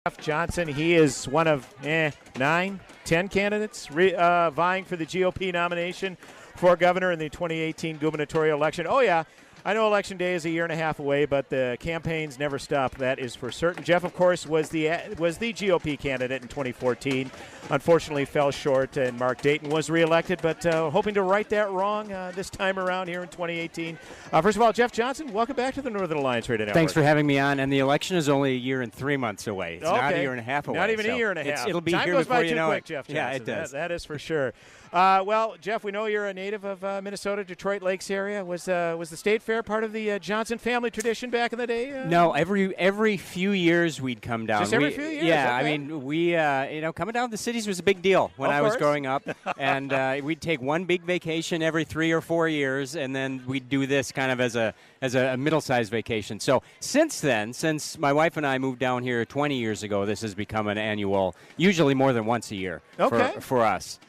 Jeff Johnson. He is one of 9, 10 candidates vying for the GOP nomination for governor in the 2018 gubernatorial election. Oh, yeah. I know Election Day is a year and a half away, but the campaigns never stop. That is for certain. Jeff, of course, was the GOP candidate in 2014. Unfortunately, fell short, and Mark Dayton was reelected, but hoping to right that wrong this time around here in 2018. First of all, Jeff Johnson, welcome back to the Northern Alliance Radio Network. Thanks for having me on. And the election is only a year and 3 months away. It's not a year and a half away. Not even a year and a half. It'll be Time here goes before by you too know quick, it. Jeff Johnson. Yeah, it does. That is for sure. Well, Jeff, we know you're a native of Minnesota, Detroit Lakes area. Was the State Fair part of the Johnson family tradition back in the day? No, every few years we'd come down. Just every few years? Yeah, Okay. I mean, we coming down to the cities was a big deal when I was growing up, and we'd take one big vacation every 3 or 4 years, and then we'd do this kind of as a middle-sized vacation. So since then, since my wife and I moved down here 20 years ago, this has become an annual, usually more than once a year for us.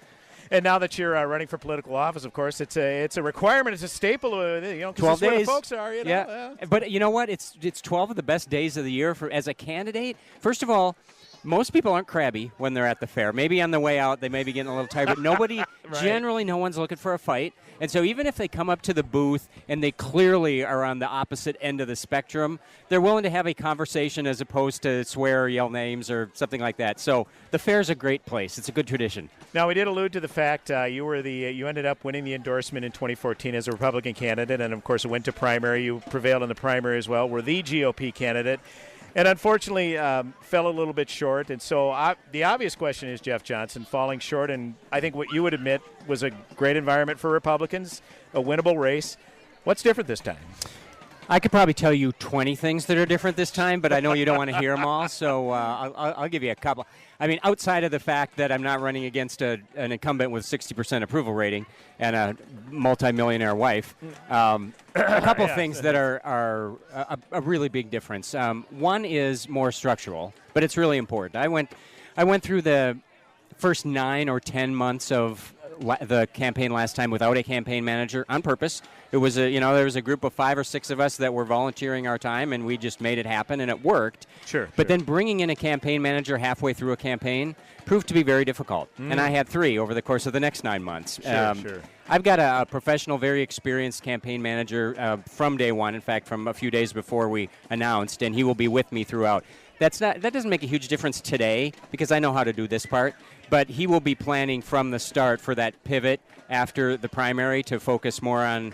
And now that you're running for political office, of course, it's a requirement. It's a staple. 12 days. Where the folks are. Yeah. But you know what? It's 12 of the best days of the year as a candidate. First of all, most people aren't crabby when they're at the fair. Maybe on the way out, they may be getting a little tired, but nobody, generally no one's looking for a fight. And so even if they come up to the booth and they clearly are on the opposite end of the spectrum, they're willing to have a conversation as opposed to swear or yell names or something like that. So the fair's a great place. It's a good tradition. Now, we did allude to the fact you ended up winning the endorsement in 2014 as a Republican candidate, and of course it went to primary. You prevailed in the primary as well. Were the GOP candidate. And unfortunately, fell a little bit short. And so the obvious question is, Jeff Johnson, falling short, and I think what you would admit was a great environment for Republicans, a winnable race. What's different this time? I could probably tell you 20 things that are different this time, but I know you don't want to hear them all, so I'll give you a couple. I mean, outside of the fact that I'm not running against an incumbent with 60% approval rating and a multimillionaire wife, a couple of things that are a really big difference. One is more structural, but it's really important. I went through the first 9 or 10 months of the campaign last time without a campaign manager on purpose. It was there was a group of 5 or 6 of us that were volunteering our time, and we just made it happen, and it worked. But then bringing in a campaign manager halfway through a campaign proved to be very difficult. And I had 3 over the course of the next 9 months. I've got a professional, very experienced campaign manager from day one, in fact, from a few days before we announced, and he will be with me throughout. That doesn't make a huge difference today because I know how to do this part, but he will be planning from the start for that pivot after the primary to focus more on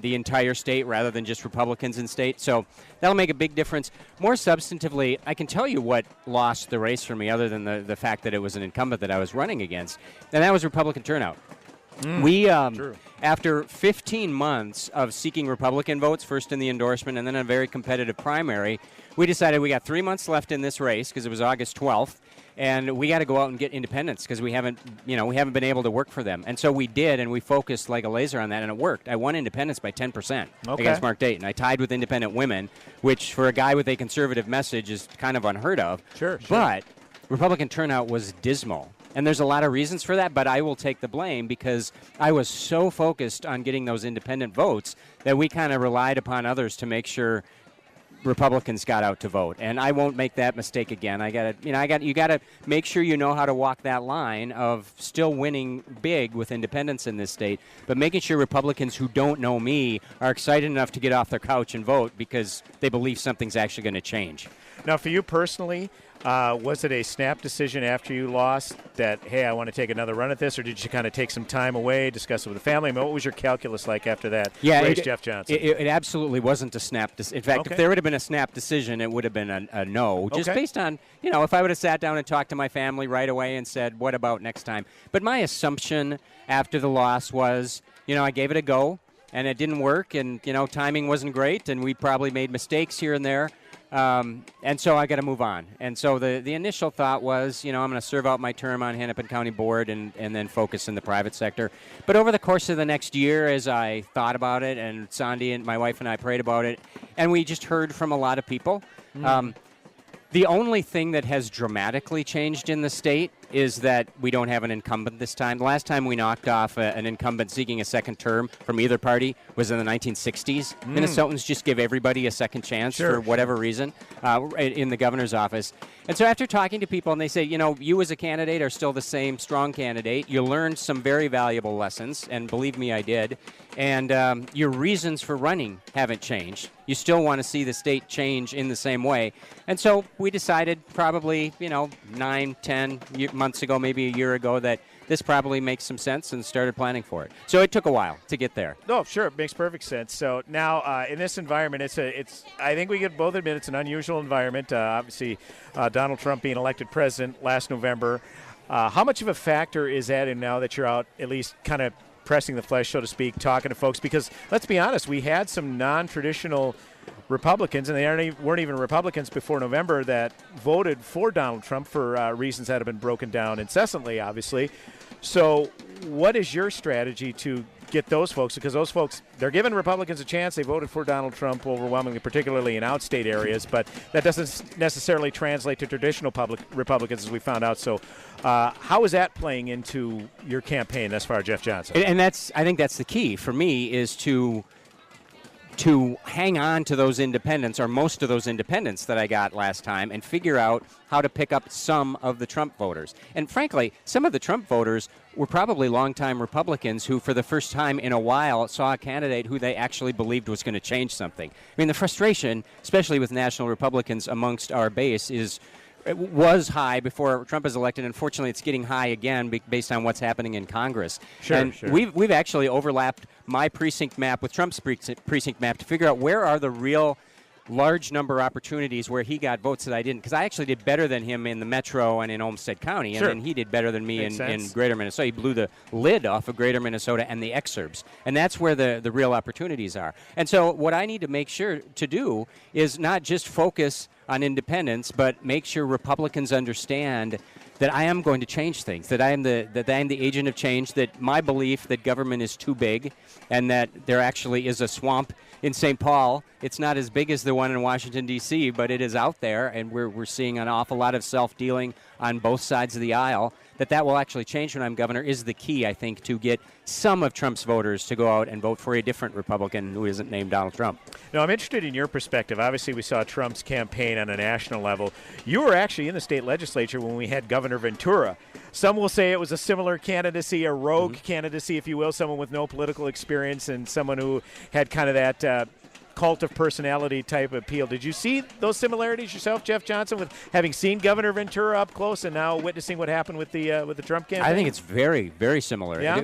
the entire state rather than just Republicans in state. So that'll make a big difference. More substantively, I can tell you what lost the race for me other than the fact that it was an incumbent that I was running against, and that was Republican turnout. We, after 15 months of seeking Republican votes, first in the endorsement and then a very competitive primary, we decided we got 3 months left in this race because it was August 12th, and we got to go out and get independents because we haven't been able to work for them. And so we did, and we focused like a laser on that, and it worked. I won independents by 10% against Mark Dayton. I tied with independent women, which for a guy with a conservative message is kind of unheard of. But Republican turnout was dismal. And there's a lot of reasons for that, but I will take the blame because I was so focused on getting those independent votes that we kind of relied upon others to make sure Republicans got out to vote. And I won't make that mistake again. You got to make sure you know how to walk that line of still winning big with independents in this state, but making sure Republicans who don't know me are excited enough to get off their couch and vote because they believe something's actually going to change. Now, for you personally, was it a snap decision after you lost that, hey, I want to take another run at this, or did you kind of take some time away, discuss it with the family? I mean, what was your calculus like after that race, Jeff Johnson? It absolutely wasn't a snap decision. In fact, if there would have been a snap decision, it would have been a no, just based on, if I would have sat down and talked to my family right away and said, what about next time? But my assumption after the loss was, I gave it a go, and it didn't work, and, timing wasn't great, and we probably made mistakes here and there. And so I got to move on. And so the initial thought was, I'm going to serve out my term on Hennepin County Board and then focus in the private sector. But over the course of the next year, as I thought about it, and Sandy and my wife and I prayed about it, and we just heard from a lot of people, the only thing that has dramatically changed in the state is that we don't have an incumbent this time. The last time we knocked off an incumbent seeking a second term from either party was in the 1960s. Minnesotans just give everybody a second chance for whatever reason in the governor's office. And so after talking to people, and they say, you as a candidate are still the same strong candidate. You learned some very valuable lessons, and believe me, I did. And your reasons for running haven't changed. You still want to see the state change in the same way. And so we decided probably, 9, 10 months ago, maybe a year ago, that this probably makes some sense, and started planning for it. So it took a while to get there. No, sure, it makes perfect sense. So now in this environment, I think we could both admit it's an unusual environment. Obviously, Donald Trump being elected president last November. How much of a factor is that in now that you're out at least kind of pressing the flesh, so to speak, talking to folks? Because let's be honest, we had some non-traditional Republicans, and they weren't even Republicans before November, that voted for Donald Trump for reasons that have been broken down incessantly, obviously. So what is your strategy to get those folks? Because those folks, they're giving Republicans a chance. They voted for Donald Trump overwhelmingly, particularly in outstate areas, but that doesn't necessarily translate to traditional Republicans, as we found out. So how is that playing into your campaign thus far, Jeff Johnson? And I think that's the key for me, is to hang on to those independents, or most of those independents that I got last time, and figure out how to pick up some of the Trump voters. And frankly, some of the Trump voters were probably longtime Republicans who, for the first time in a while, saw a candidate who they actually believed was going to change something. I mean, the frustration, especially with national Republicans amongst our base, was high before Trump is elected. Unfortunately, it's getting high again based on what's happening in Congress. Sure. We've actually overlapped my precinct map with Trump's precinct map to figure out where are the real large number opportunities where he got votes that I didn't, because I actually did better than him in the metro and in Olmsted County, and then he did better than me in greater Minnesota. He blew the lid off of greater Minnesota and the exurbs, and that's where the real opportunities are. And so what I need to make sure to do is not just focus on independents, but make sure Republicans understand that I am going to change things, that I am the agent of change, that my belief that government is too big, and that there actually is a swamp in St. Paul. It's not as big as the one in Washington, D.C., but it is out there, and we're seeing an awful lot of self-dealing on both sides of the aisle. That will actually change when I'm governor is the key, I think, to get some of Trump's voters to go out and vote for a different Republican who isn't named Donald Trump. Now, I'm interested in your perspective. Obviously, we saw Trump's campaign on a national level. You were actually in the state legislature when we had Governor Ventura. Some will say it was a similar candidacy, a rogue candidacy, if you will, someone with no political experience and someone who had kind of that cult of personality type appeal. Did you see those similarities yourself, Jeff Johnson, with having seen Governor Ventura up close and now witnessing what happened with the Trump campaign? I think it's very, very similar. Yeah?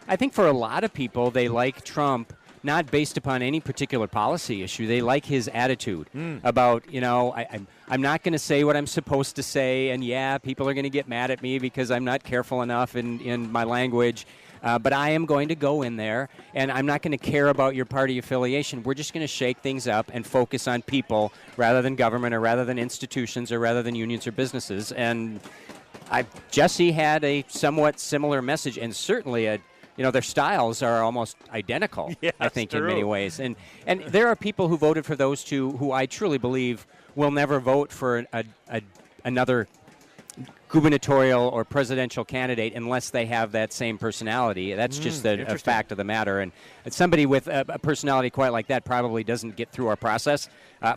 I think for a lot of people, they like Trump not based upon any particular policy issue. They like his attitude about, I'm not going to say what I'm supposed to say, and people are going to get mad at me because I'm not careful enough in my language. But I am going to go in there, and I'm not going to care about your party affiliation. We're just going to shake things up and focus on people rather than government, or rather than institutions, or rather than unions or businesses. And Jesse had a somewhat similar message, and certainly their styles are almost identical, I think, in many ways. And there are people who voted for those two who I truly believe will never vote for another gubernatorial or presidential candidate unless they have that same personality. That's just a fact of the matter. And somebody with a personality quite like that probably doesn't get through our process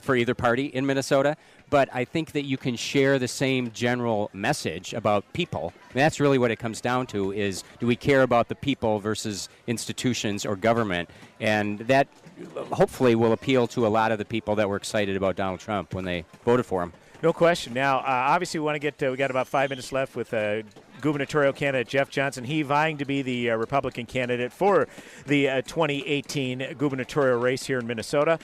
for either party in Minnesota. But I think that you can share the same general message about people. I mean, that's really what it comes down to, is do we care about the people versus institutions or government? And that hopefully will appeal to a lot of the people that were excited about Donald Trump when they voted for him. No question. Now, obviously, we want to get we got about 5 minutes left with gubernatorial candidate Jeff Johnson. He vying to be the Republican candidate for the 2018 gubernatorial race here in Minnesota.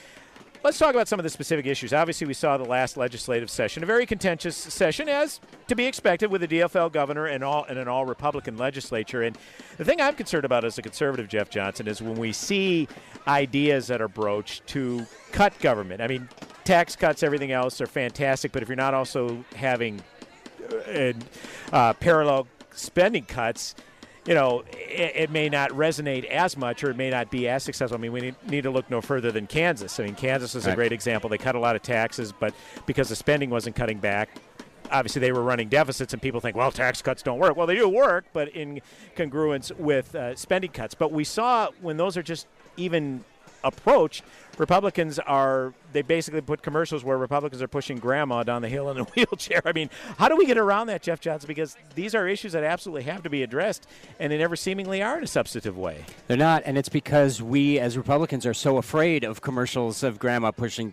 Let's talk about some of the specific issues. Obviously, we saw the last legislative session, a very contentious session, as to be expected with a DFL governor and an all-Republican legislature. And the thing I'm concerned about as a conservative, Jeff Johnson, is when we see ideas that are broached to cut government. I mean, tax cuts, everything else are fantastic, but if you're not also having parallel spending cuts, it may not resonate as much, or it may not be as successful. I mean, we need to look no further than Kansas. I mean, Kansas is a great example. They cut a lot of taxes, but because the spending wasn't cutting back, obviously they were running deficits, and people think, well, tax cuts don't work. Well, they do work, but in congruence with spending cuts. But we saw when those are just even approached, Republicans they basically put commercials where Republicans are pushing grandma down the hill in a wheelchair. I mean, how do we get around that, Jeff Johnson? Because these are issues that absolutely have to be addressed, and they never seemingly are in a substantive way. They're not, and it's because we as Republicans are so afraid of commercials of grandma pushing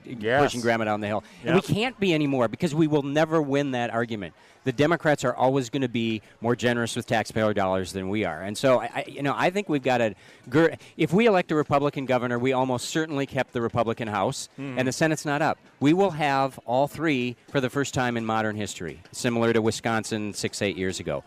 grandma down the hill. Yep. And we can't be anymore because we will never win that argument. The Democrats are always going to be more generous with taxpayer dollars than we are. And so, I think we've got to – if we elect a Republican governor, we almost certainly kept the Republican House, and the Senate's not up. We will have all three for the first time in modern history, similar to Wisconsin 6-8 years ago.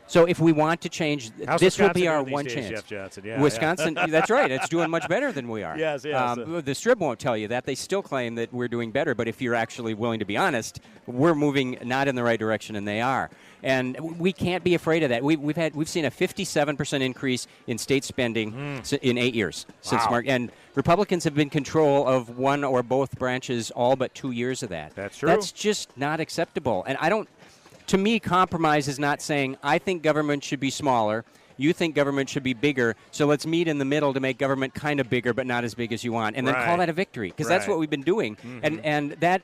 So if we want to change, this will be our one chance. Jeff Johnson? Yeah, Wisconsin, that's right. It's doing much better than we are. Yes. The Strip won't tell you that. They still claim that we're doing better. But if you're actually willing to be honest, we're moving not in the right direction, and they are. And we can't be afraid of that. We've seen a 57% increase in state spending in 8 years since March. And Republicans have been in control of one or both branches all but 2 years of that. That's true. That's just not acceptable. And to me, compromise is not saying, I think government should be smaller, you think government should be bigger, so let's meet in the middle to make government kind of bigger but not as big as you want, and then call that a victory, because that's what we've been doing. And that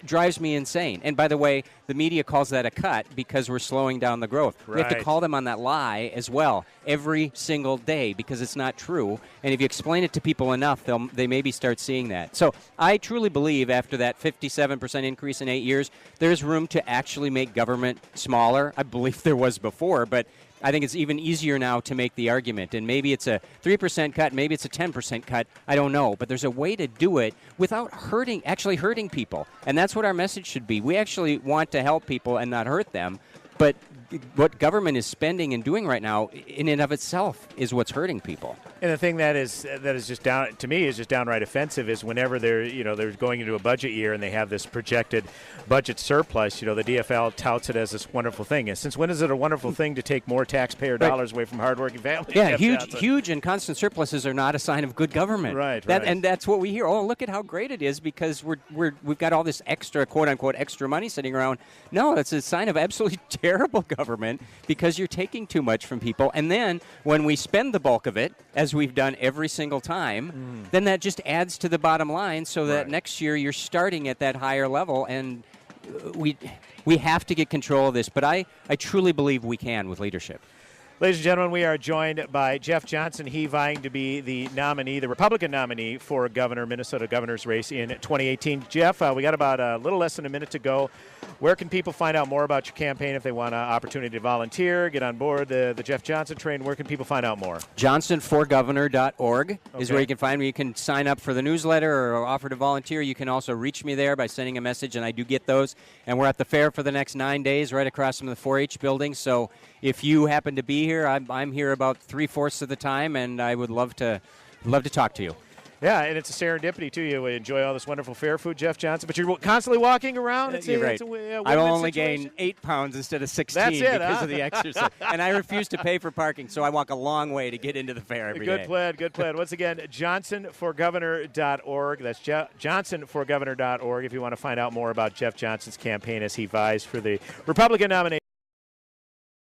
drives me insane. And by the way, the media calls that a cut because we're slowing down the growth. We have to call them on that lie as well every single day because it's not true. And if you explain it to people enough, they maybe start seeing that. So I truly believe after that 57% increase in 8 years, there's room to actually make government smaller. I believe there was before, but I think it's even easier now to make the argument. And maybe it's a 3% cut, maybe it's a 10% cut. I don't know. But there's a way to do it without actually hurting people. And that's what our message should be. We actually want to help people and not hurt them. But what government is spending and doing right now, in and of itself, is what's hurting people. And the thing that is just downright offensive is whenever they're going into a budget year and they have this projected budget surplus. The DFL touts it as this wonderful thing. And since when is it a wonderful thing to take more taxpayer dollars away from hardworking families? Yeah, huge and constant surpluses are not a sign of good government. Right. And that's what we hear. Oh, look at how great it is because we've got all this extra, quote unquote, extra money sitting around. No, it's a sign of absolutely terrible government because you're taking too much from people. And then when we spend the bulk of it, as we've done every single time, then that just adds to the bottom line so that next year you're starting at that higher level. And we have to get control of this. But I truly believe we can with leadership. Ladies and gentlemen, we are joined by Jeff Johnson. He vying to be the Republican nominee for Minnesota governor's race in 2018. Jeff, we got about a little less than a minute to go. Where can people find out more about your campaign if they want an opportunity to volunteer, get on board the Jeff Johnson train? Where can people find out more? JohnsonforGovernor.org is where you can find me. You can sign up for the newsletter or offer to volunteer. You can also reach me there by sending a message, and I do get those. And we're at the fair for the next 9 days right across from the 4-H building. So if you happen to be here, I'm here about 3/4 of the time, and I would love to talk to you. Yeah, and it's a serendipity, too. You enjoy all this wonderful fair food, Jeff Johnson, but you're constantly walking around. You're right. I will only gain 8 pounds instead of 16 because of the exercise. And I refuse to pay for parking, so I walk a long way to get into the fair every day. Good plan. Once again, JohnsonforGovernor.org. That's JohnsonforGovernor.org if you want to find out more about Jeff Johnson's campaign as he vies for the Republican nomination.